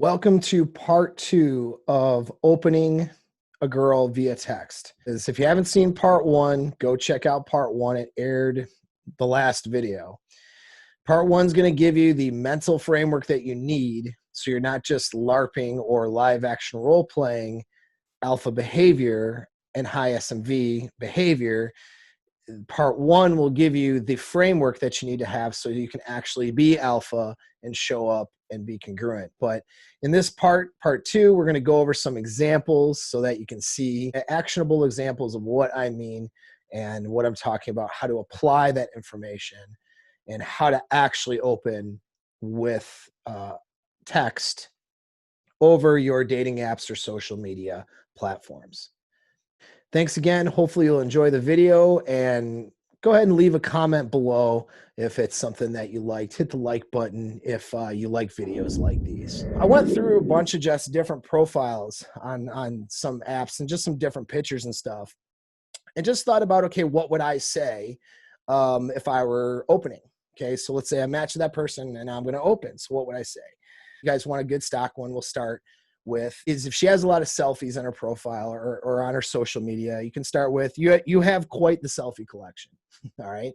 Welcome to part 2 of opening a girl via text. If you haven't seen part 1, go check out part 1. It aired the last video. Part 1 is going to give you the mental framework that you need so you're not just LARPing or live action role playing alpha behavior and high SMV behavior. Part 1 will give you the framework that you need to have so you can actually be alpha and show up and be congruent. But in this part 2, we're going to go over some examples so that you can see actionable examples of what I mean and what I'm talking about, how to apply that information and how to actually open with text over your dating apps or social media platforms. Thanks again. Hopefully you'll enjoy the video, and go ahead and leave a comment below if it's something that you liked. Hit the like button if you like videos like these. I went through a bunch of just different profiles on some apps and just some different pictures and stuff, and just thought about, okay, what would I say if I were opening? Okay, so let's say I match that person and I'm going to open. So what would I say? You guys want a good stock one? We'll start with is if she has a lot of selfies on her profile or on her social media, you can start with you have quite the selfie collection. All right.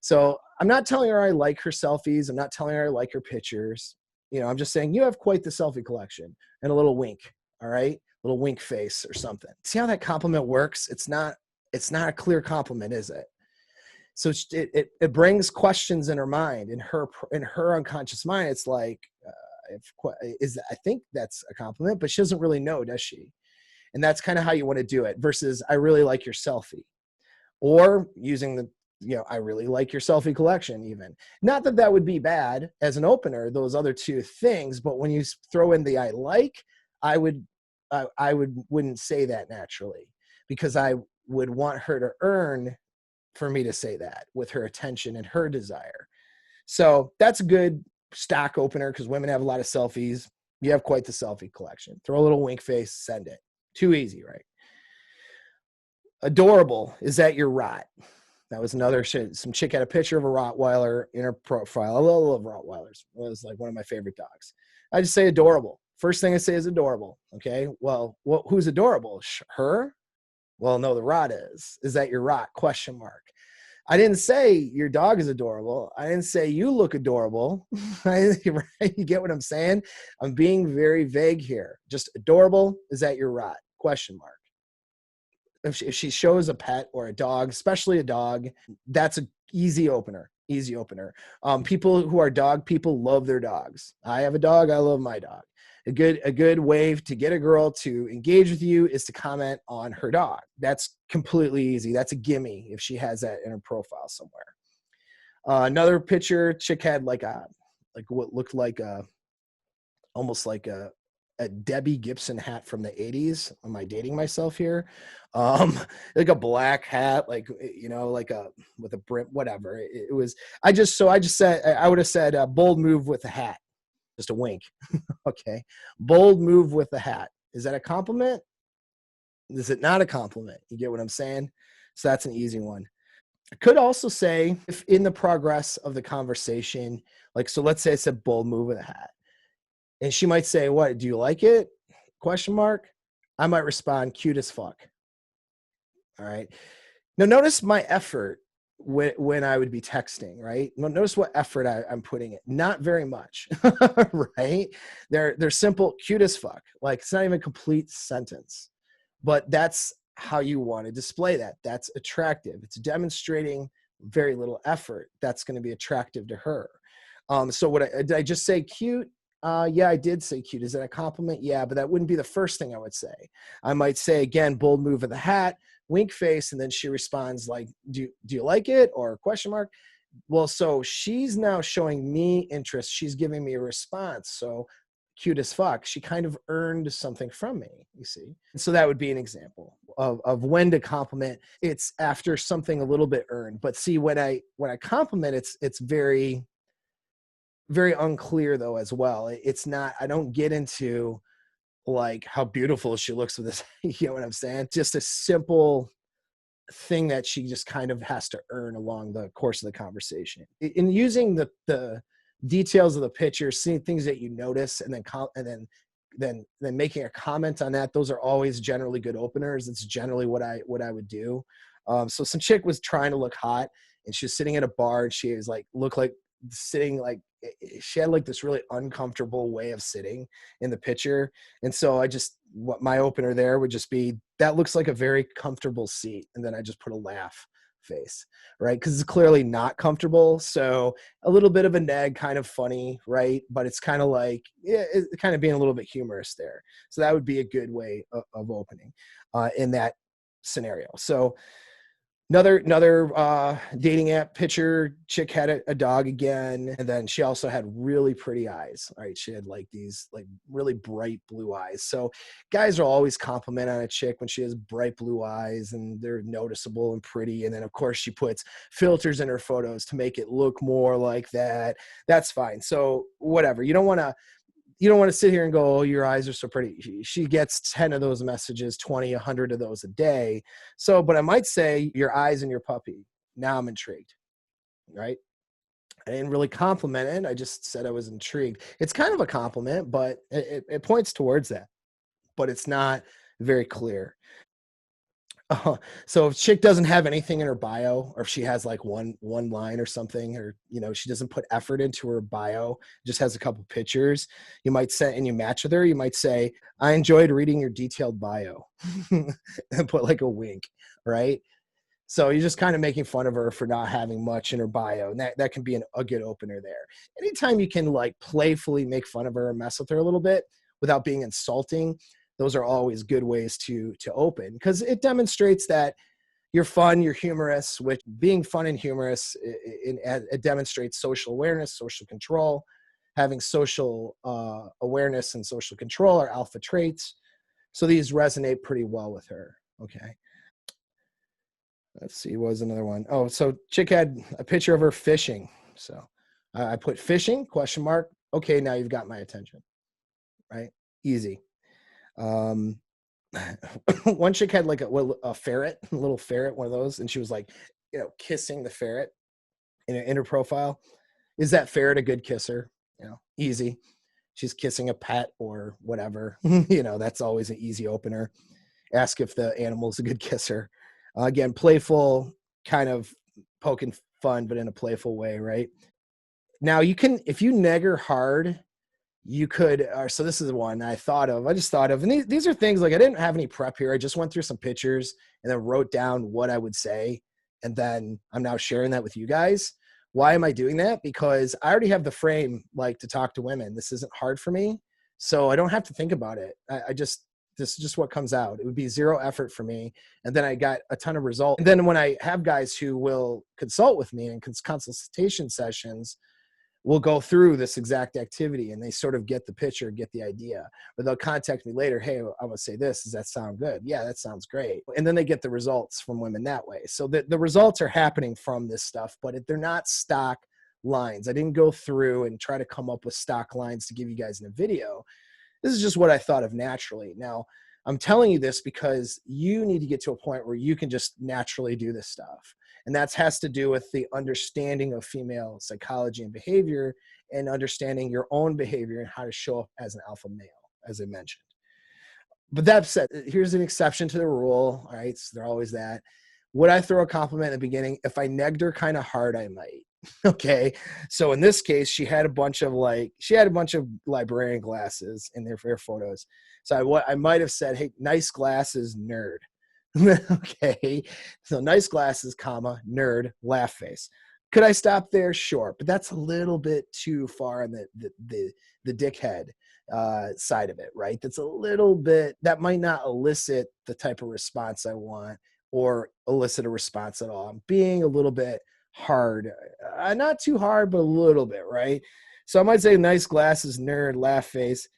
So I'm not telling her I like her selfies. I'm not telling her I like her pictures. I'm just saying you have quite the selfie collection, and a little wink. All right. A little wink face or something. See how that compliment works? It's not a clear compliment, is it? So it brings questions in her mind, in her unconscious mind. It's like, I think that's a compliment, but she doesn't really know, does she? And that's kind of how you want to do it versus I really like your selfie, or using I really like your selfie collection. Even not that would be bad as an opener, those other two things, but when you throw in the I like, I wouldn't say that naturally, because I would want her to earn for me to say that with her attention and her desire. So that's a good stock opener, because women have a lot of selfies. You have quite the selfie collection. Throw a little wink face, send it. Too easy, right? Adorable. Is that your rot? That was another shit. Some chick had a picture of a Rottweiler in her profile. I love Rottweilers. It was like one of my favorite dogs. I just say adorable. First thing I say is adorable. Okay. Well, who's adorable? Her? Well, no, the rot is. Is that your rot? Question mark. I didn't say your dog is adorable. I didn't say you look adorable. You get what I'm saying? I'm being very vague here. Just adorable. Is that your rot? Question mark. If she shows a pet or a dog, especially a dog, that's an easy opener. Easy opener. People who are dog people love their dogs. I have a dog. I love my dog. A good way to get a girl to engage with you is to comment on her dog. That's completely easy. That's a gimme if she has that in her profile somewhere. Another picture, chick had like what looked like almost like a Debbie Gibson hat from the 80s. Am I dating myself here? Like a black hat, like with a brim, whatever. It was. I just said I would have said bold move with a hat. Just a wink. Okay. Bold move with the hat. Is that a compliment? Is it not a compliment? You get what I'm saying? So that's an easy one. I could also say, if in the progress of the conversation, so let's say I said bold move with a hat, and she might say, what, do you like it? Question mark. I might respond, cute as fuck. All right. Now notice my effort when I would be texting, right? Notice what effort I'm putting in. Not very much, right? They're simple, cute as fuck. Like, it's not even a complete sentence, but that's how you want to display that. That's attractive. It's demonstrating very little effort. That's going to be attractive to her. So did I just say cute? Yeah, I did say cute. Is that a compliment? Yeah, but that wouldn't be the first thing I would say. I might say, again, bold move of the hat, wink face, and then she responds like, do you like it? Or question mark. Well, so she's now showing me interest. She's giving me a response. So cute as fuck. She kind of earned something from me, you see. So that would be an example of when to compliment. It's after something a little bit earned. But see, when I compliment, it's very, very unclear though as well. It's not, I don't get into like how beautiful she looks with this, you know what I'm saying? Just a simple thing that she just kind of has to earn along the course of the conversation. In using the details of the picture, seeing things that you notice, and then making a comment on that. Those are always generally good openers. It's generally what I would do. So some chick was trying to look hot, and she was sitting at a bar, and she was like, looked like sitting like, she had like this really uncomfortable way of sitting in the picture. And so what my opener there would just be, that looks like a very comfortable seat. And then I just put a laugh face, right? Because it's clearly not comfortable. So a little bit of a neg, kind of funny, right? But it's kind of like, yeah, it's kind of being a little bit humorous there. So that would be a good way of opening in that scenario. So another dating app picture, chick had a dog again, and then she also had really pretty eyes, right? She had like these like really bright blue eyes. So guys will always compliment on a chick when she has bright blue eyes and they're noticeable and pretty. And then of course she puts filters in her photos to make it look more like that. That's fine. So whatever. You don't want to sit here and go, oh, your eyes are so pretty. She gets 10 of those messages, 20, 100 of those a day. So, but I might say your eyes and your puppy. Now I'm intrigued, right? I didn't really compliment it. I just said I was intrigued. It's kind of a compliment, but it points towards that, but it's not very clear. So if chick doesn't have anything in her bio, or if she has like one line or something, or she doesn't put effort into her bio, just has a couple pictures, you might say, and you match with her, you might say, I enjoyed reading your detailed bio, and put like a wink, right? So you're just kind of making fun of her for not having much in her bio, and that can be a good opener there. Anytime you can like playfully make fun of her and mess with her a little bit without being insulting, those are always good ways to open, because it demonstrates that you're fun, you're humorous, which being fun and humorous, it demonstrates social awareness, social control. Having social awareness and social control are alpha traits. So these resonate pretty well with her. Okay. Let's see, what was another one? Oh, so chick had a picture of her fishing. So I put fishing, question mark. Okay, now you've got my attention, right? Easy. One chick had like a ferret, a little ferret, one of those, and she was like, kissing the ferret in her profile. Is that ferret a good kisser? Easy. She's kissing a pet or whatever. That's always an easy opener. Ask if the animal's a good kisser. Again, playful, kind of poking fun, but in a playful way, right? Now you can, if you neg her hard, you could, so this is the one I just thought of, and these are things like, I didn't have any prep here. I just went through some pictures and then wrote down what I would say. And then I'm now sharing that with you guys. Why am I doing that? Because I already have the frame, like, to talk to women. This isn't hard for me. So I don't have to think about it. This is just what comes out. It would be zero effort for me. And then I got a ton of results. And then when I have guys who will consult with me in consultation sessions, we'll go through this exact activity, and they sort of get the picture, get the idea, but they'll contact me later. Hey, I want to say this. Does that sound good? Yeah, that sounds great. And then they get the results from women that way. So the results are happening from this stuff, but they're not stock lines. I didn't go through and try to come up with stock lines to give you guys in a video. This is just what I thought of naturally. Now, I'm telling you this because you need to get to a point where you can just naturally do this stuff. And that has to do with the understanding of female psychology and behavior, and understanding your own behavior and how to show up as an alpha male, as I mentioned. But that said, here's an exception to the rule. All right. So they're always that. Would I throw a compliment in the beginning? If I negged her kind of hard, I might. Okay. So in this case, she had a bunch of librarian glasses in their photos. So I might have said, hey, nice glasses, nerd. Okay. So nice glasses, comma, nerd, laugh face. Could I stop there? Sure. But that's a little bit too far on the dickhead side of it, right? That's a little bit, that might not elicit the type of response I want, or elicit a response at all. I'm being a little bit hard, not too hard, but a little bit, right? So I might say nice glasses, nerd, laugh face.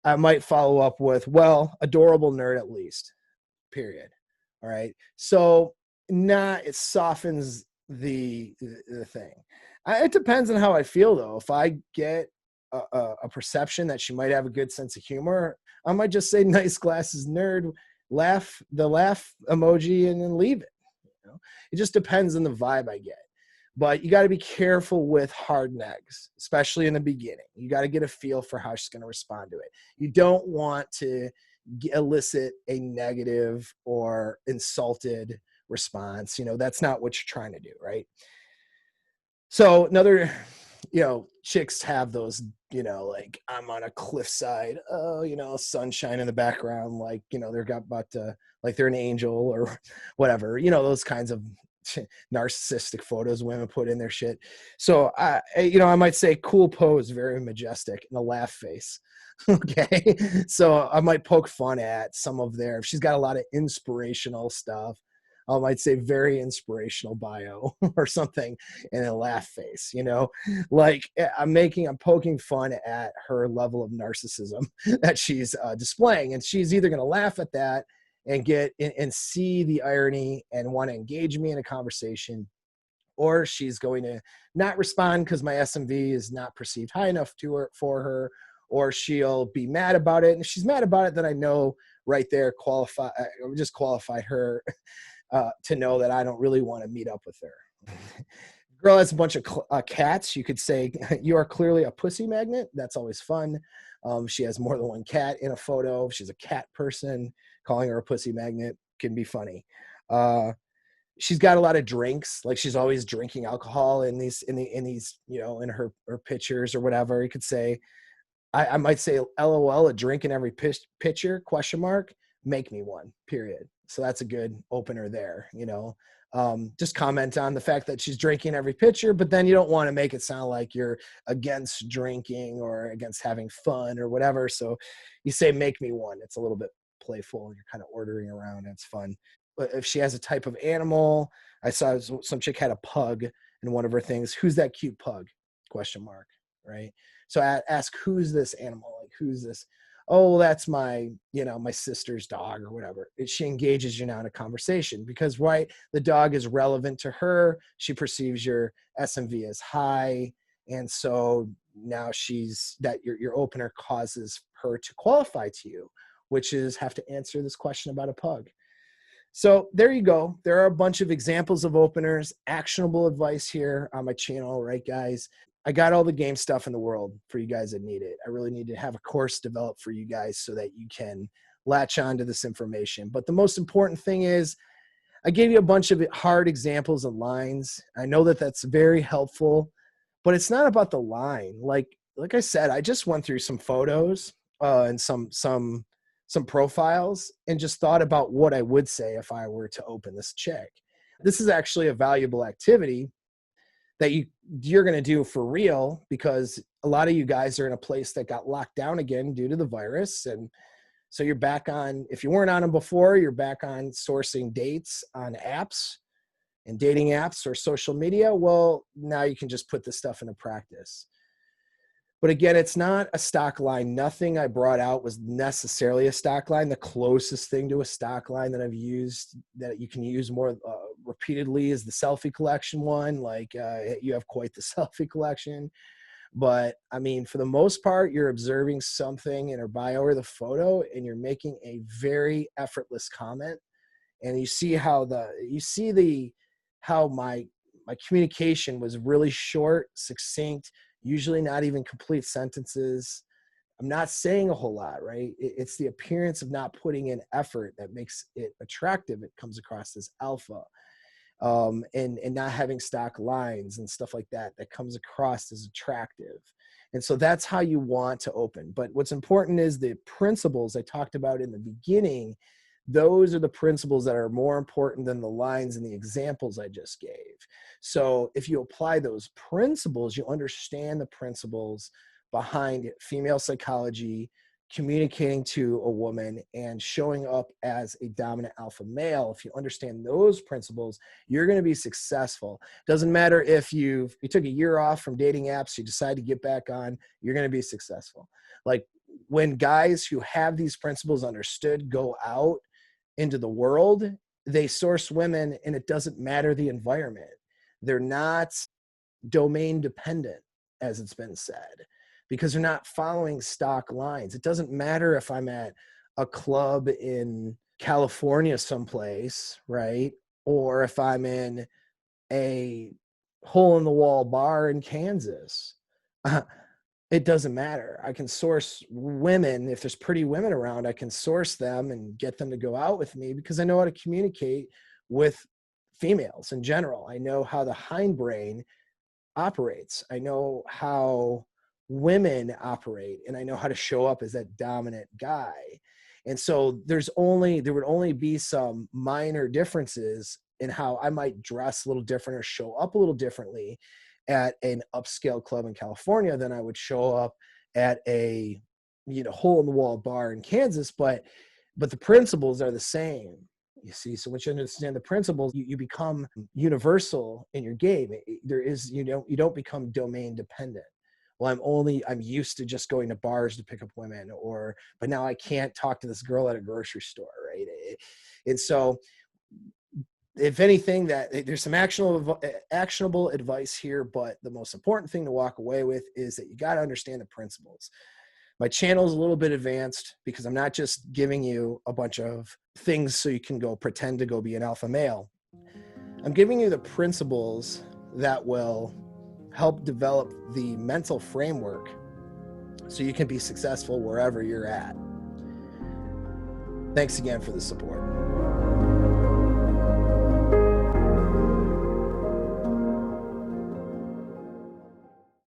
I might follow up with, well, adorable nerd at least, period. All right. So it softens the thing. It depends on how I feel, though. If I get a perception that she might have a good sense of humor, I might just say nice glasses, nerd, the laugh emoji, and then leave it. It just depends on the vibe I get. But you got to be careful with hard negs, especially in the beginning. You got to get a feel for how she's going to respond to it. You don't want to elicit a negative or insulted response. That's not what you're trying to do, right? So another, chicks have those, like I'm on a cliffside, sunshine in the background, like, they're got about to, like they're an angel or whatever, those kinds of narcissistic photos women put in their shit. So I might say cool pose, very majestic, and a laugh face. Okay. So I might poke fun at some of if she's got a lot of inspirational stuff, I might say very inspirational bio or something, and a laugh face, like I'm poking fun at her level of narcissism that she's displaying. And she's either going to laugh at that and and see the irony and want to engage me in a conversation, or she's going to not respond because my SMV is not perceived high enough for her, or she'll be mad about it. And if she's mad about it, then I know right there just qualify her to know that I don't really want to meet up with her. Girl has a bunch of cats. You could say you are clearly a pussy magnet. That's always fun. She has more than one cat in a photo. She's a cat person. Calling her a pussy magnet can be funny. She's got a lot of drinks. Like she's always drinking alcohol in these, in her pictures or whatever. You could say, I might say, LOL, a drink in every picture, ? Make me one, period. So that's a good opener there, just comment on the fact that she's drinking every picture, but then you don't want to make it sound like you're against drinking or against having fun or whatever. So you say, make me one. It's a little bit playful. You're kind of ordering around and it's fun. But if she has a type of animal, I saw some chick had a pug in one of her things. Who's that cute pug? ? Right. So I ask, who's this animal? Like, who's this? Oh, that's my sister's dog or whatever. She engages you now in a conversation because, right, the dog is relevant to her. She perceives your SMV as high. And so now your opener causes her to qualify to you, which is have to answer this question about a pug. So there you go. There are a bunch of examples of openers, actionable advice here on my channel, right, guys? I got all the game stuff in the world for you guys that need it. I really need to have a course developed for you guys so that you can latch on to this information. But the most important thing is I gave you a bunch of hard examples and lines. I know that that's very helpful, but it's not about the line. Like I said, I just went through some photos and some profiles and just thought about what I would say if I were to open this chick. This is actually a valuable activity that you're going to do for real, because a lot of you guys are in a place that got locked down again due to the virus. And so you're back on, if you weren't on them before, you're back on sourcing dates on apps and dating apps or social media. Well, now you can just put this stuff into practice. But again, it's not a stock line. Nothing I brought out was necessarily a stock line. The closest thing to a stock line that I've used that you can use more repeatedly is the selfie collection one. Like you have quite the selfie collection. But I mean, for the most part, you're observing something in her bio or the photo, and you're making a very effortless comment. And you see how my communication was really short, succinct, usually not even complete sentences. I'm not saying a whole lot, right? It's the appearance of not putting in effort that makes it attractive. It comes across as alpha. And not having stock lines and stuff like that comes across as attractive. And so that's how you want to open. But what's important is the principles I talked about in the beginning. Those are the principles that are more important than the lines and the examples I just gave. So if you apply those principles, you understand the principles behind female psychology, communicating to a woman, and showing up as a dominant alpha male. If you understand those principles, you're going to be successful. Doesn't matter if you took a year off from dating apps, you decide to get back on, you're going to be successful. Like when guys who have these principles understood go out into the world, they source women, and it doesn't matter the environment. They're not domain dependent, as it's been said, because they're not following stock lines. It doesn't matter if I'm at a club in California someplace, right? Or if I'm in a hole in the wall bar in Kansas. It doesn't matter. I can source women. If there's pretty women around, I can source them and get them to go out with me because I know how to communicate with females in general. I know how the hindbrain operates. I know how women operate, and I know how to show up as that dominant guy. And so there would only be some minor differences in how I might dress a little different or show up a little differently at an upscale club in California than I would show up at a, hole in the wall bar in Kansas. But the principles are the same. You see, so once you understand the principles, you become universal in your game. You don't become domain dependent. Well, I'm used to just going to bars to pick up women, but now I can't talk to this girl at a grocery store, right? And so, if anything, that there's some actionable advice here, but the most important thing to walk away with is that you got to understand the principles. My channel is a little bit advanced because I'm not just giving you a bunch of things so you can go pretend to go be an alpha male. I'm giving you the principles that will help develop the mental framework so you can be successful wherever you're at. Thanks again for the support.